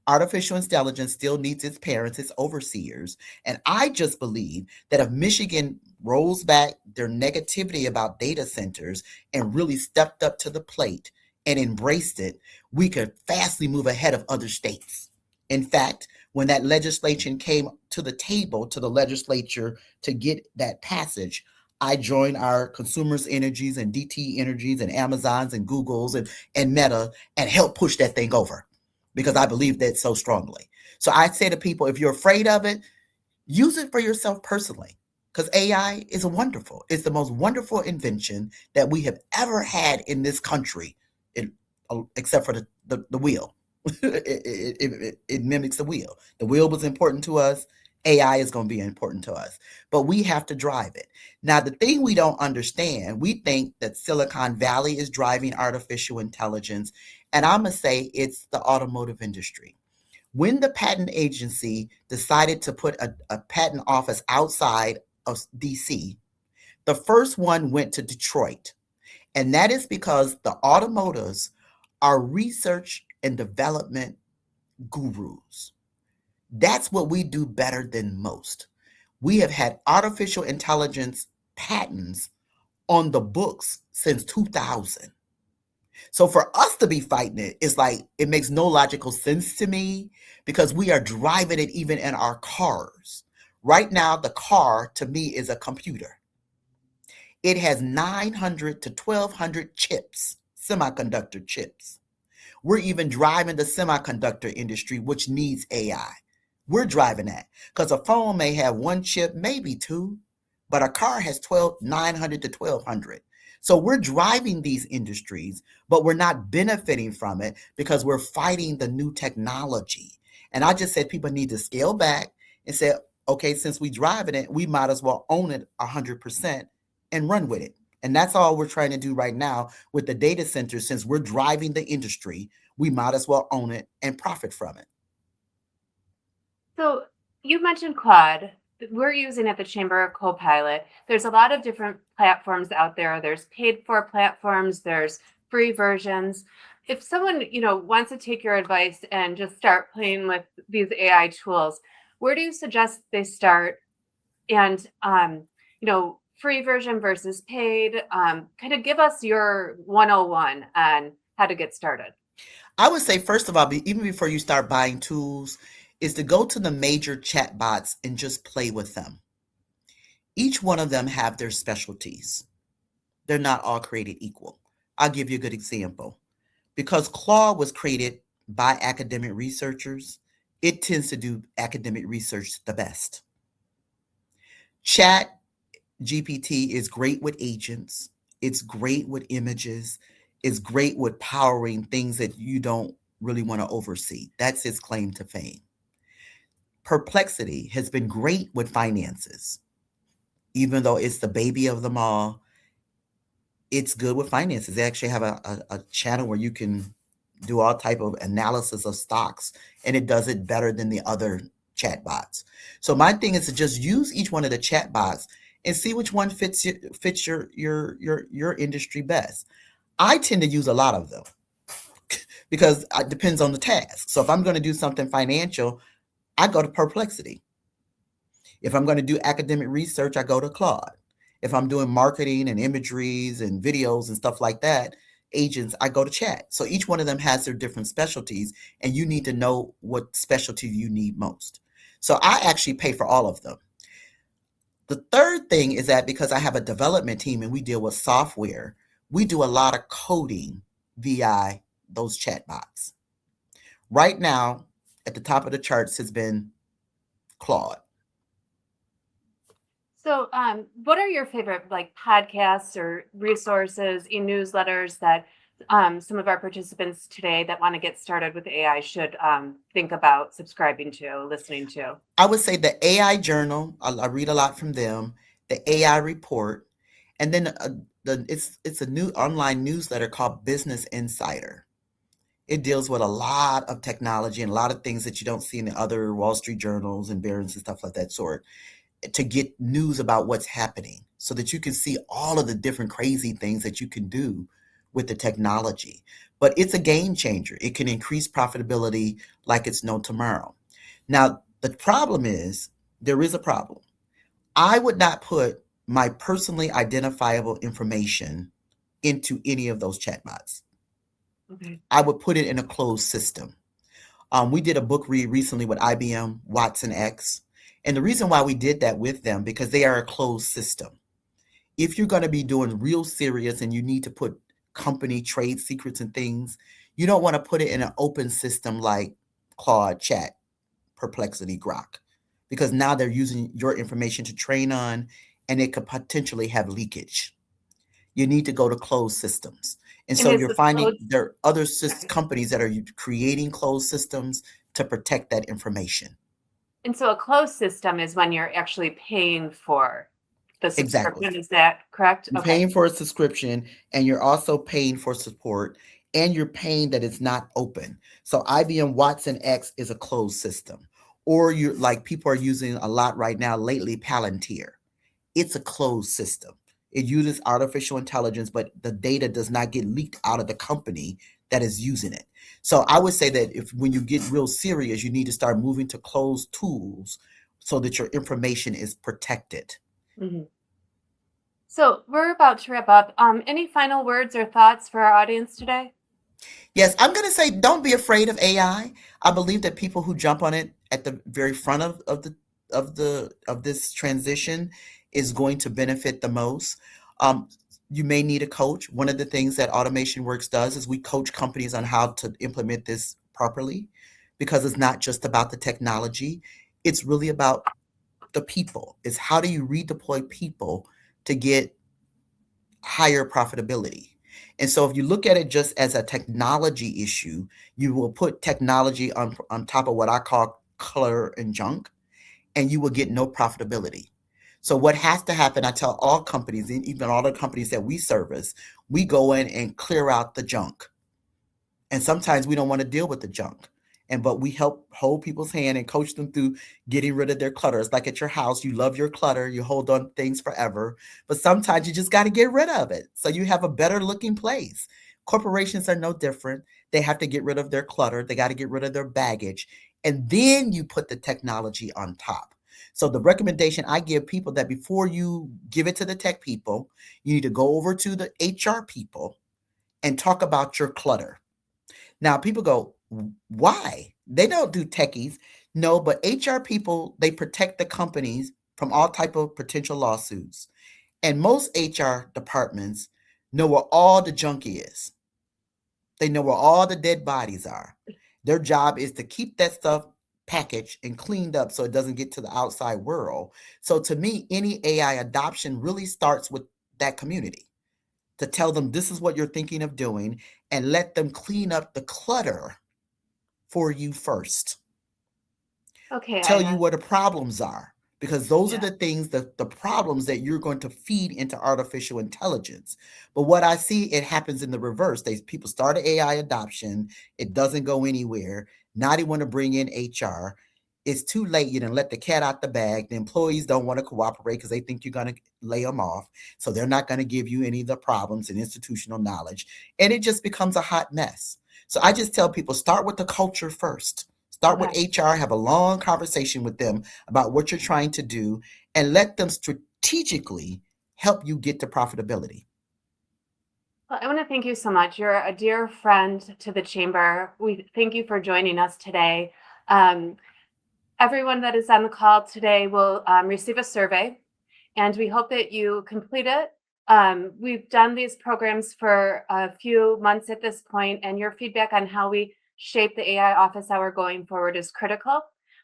S2: Artificial intelligence still needs its parents, its overseers. And I just believe that if Michigan rolls back their negativity about data centers and really stepped up to the plate and embraced it, we could fastly move ahead of other states. In fact, when that legislation came to the table, to the legislature to get that passage, I joined our Consumers Energies and DT Energies and Amazons and Googles and Meta and helped push that thing over because I believe that so strongly. So I say to people, if you're afraid of it, use it for yourself personally because AI is wonderful. It's the most wonderful invention that we have ever had in this country, except for the wheel. It mimics the wheel. The wheel was important to us. AI is going to be important to us, but we have to drive it. Now, the thing we don't understand, we think that Silicon Valley is driving artificial intelligence, and I'm going to say it's the automotive industry. When the patent agency decided to put a patent office outside of DC, the first one went to Detroit, and that is because the automotives are research and development gurus. That's what we do better than most. We have had artificial intelligence patents on the books since 2000. So for us to be fighting it, it's like it makes no logical sense to me because we are driving it even in our cars. Right now, the car to me is a computer. It has 900 to 1,200 chips, semiconductor chips. We're even driving the semiconductor industry, which needs AI. We're driving that because a phone may have one chip, maybe two, but a car has 900 to 1200. So we're driving these industries, but we're not benefiting from it because we're fighting the new technology. And I just said people need to scale back and say, okay, since we driving it, we might as well own it 100% and run with it. And that's all we're trying to do right now with the data centers. Since we're driving the industry, we might as well own it and profit from it.
S1: So you mentioned Claude. We're using at the Chamber of Copilot. There's a lot of different platforms out there. There's paid for platforms, there's free versions. If someone, wants to take your advice and just start playing with these AI tools, where do you suggest they start? And free version versus paid. Kind of give us your 101 on how to get started.
S2: I would say, first of all, even before you start buying tools, is to go to the major chatbots and just play with them. Each one of them have their specialties. They're not all created equal. I'll give you a good example. Because Claude was created by academic researchers, it tends to do academic research the best. Chat GPT is great with agents. It's great with images. It's great with powering things that you don't really want to oversee. That's its claim to fame. Perplexity has been great with finances. Even though it's the baby of them all, it's good with finances. They actually have a channel where you can do all type of analysis of stocks, and it does it better than the other chatbots. So my thing is to just use each one of the chatbots and see which one fits your industry best. I tend to use a lot of them because it depends on the task. So if I'm going to do something financial, I go to Perplexity. If I'm going to do academic research, I go to Claude. If I'm doing marketing and imageries and videos and stuff like that, agents, I go to Chat. So each one of them has their different specialties, and you need to know what specialty you need most. So I actually pay for all of them. The third thing is that because I have a development team and we deal with software, we do a lot of coding via those chatbots. Right now, at the top of the charts has been Claude.
S1: So, what are your favorite podcasts or resources, e-newsletters that some of our participants today that want to get started with AI should think about subscribing to, listening to?
S2: I would say the AI Journal. I read a lot from them. The AI Report, and then it's a new online newsletter called Business Insider. It deals with a lot of technology and a lot of things that you don't see in the other Wall Street journals and Barron's and stuff like that sort, to get news about what's happening so that you can see all of the different crazy things that you can do with the technology. But it's a game changer. It can increase profitability like it's no tomorrow. Now, the problem is, there is a problem. I would not put my personally identifiable information into any of those chatbots.
S1: Okay.
S2: I would put it in a closed system. We did a book read recently with IBM Watson X. And the reason why we did that with them, because they are a closed system. If you're going to be doing real serious and you need to put company trade secrets and things, you don't want to put it in an open system like Claude, Chat, Perplexity, Grok, because now they're using your information to train on, and it could potentially have leakage. You need to go to closed systems. And so you're finding there are other companies that are creating closed systems to protect that information.
S1: And so a closed system is when you're actually paying for the subscription.
S2: Exactly.
S1: Is that correct?
S2: You're paying for a subscription, and you're also paying for support, and you're paying that it's not open. So IBM Watson X is a closed system. Or you're like people are using a lot right now lately, Palantir. It's a closed system. It uses artificial intelligence, but the data does not get leaked out of the company that is using it. So I would say that when you get real serious, you need to start moving to closed tools so that your information is protected.
S1: Mm-hmm. So we're about to wrap up. Any final words or thoughts for our audience today?
S2: Yes, I'm going to say don't be afraid of AI. I believe that people who jump on it at the very front of this transition is going to benefit the most. You may need a coach. One of the things that Automation Workz does is we coach companies on how to implement this properly, because it's not just about the technology. It's really about the people. It's how do you redeploy people to get higher profitability. And so if you look at it just as a technology issue, you will put technology on top of what I call clutter and junk, and you will get no profitability. So what has to happen, I tell all companies, and even all the companies that we service, we go in and clear out the junk. And sometimes we don't want to deal with the junk. But we help hold people's hand and coach them through getting rid of their clutter. It's like at your house, you love your clutter, you hold on things forever, but sometimes you just got to get rid of it so you have a better looking place. Corporations are no different. They have to get rid of their clutter, they got to get rid of their baggage, and then you put the technology on top. So the recommendation I give people that before you give it to the tech people, you need to go over to the HR people and talk about your clutter. Now people go, why? They don't do techies. No, but HR people, they protect the companies from all type of potential lawsuits. And most HR departments know where all the junk is. They know where all the dead bodies are. Their job is to keep that stuff packaged and cleaned up so it doesn't get to the outside world. So to me, any AI adoption really starts with that community, to tell them this is what you're thinking of doing and let them clean up the clutter for you first.
S1: Okay,
S2: Tell
S1: Ina.
S2: you where the problems are, because those are
S1: Yeah.
S2: the things, the problems that you're going to feed into artificial intelligence. But what I see, it happens in the reverse. People start an AI adoption, it doesn't go anywhere. Now they want to bring in HR. It's too late. You done let the cat out the bag. The employees don't want to cooperate because they think you're going to lay them off. So they're not going to give you any of the problems and institutional knowledge. And it just becomes a hot mess. So I just tell people, start with the culture first. Start with
S1: Okay.
S2: HR, have a long conversation with them about what you're trying to do, and let them strategically help you get to profitability.
S1: Well, I want to thank you so much. You're a dear friend to the chamber. We thank you for joining us today. Um, Everyone that is on the call today will receive a survey, and we hope that you complete it. We've done these programs for a few months at this point, and your feedback on how we shape the AI office hour going forward is critical.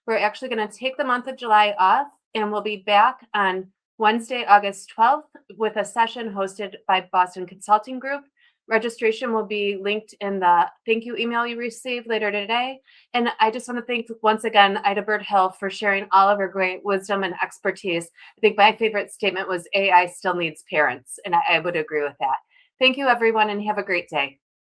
S1: We're actually going to take the month of July off, and we'll be back on Wednesday, August 12th, with a session hosted by Boston Consulting Group. Registration will be linked in the thank you email you received later today. And I just want to thank once again Ida Bird Hill for sharing all of her great wisdom and expertise. I think my favorite statement was AI still needs parents, and I would agree with that. Thank you, everyone, and have a great day.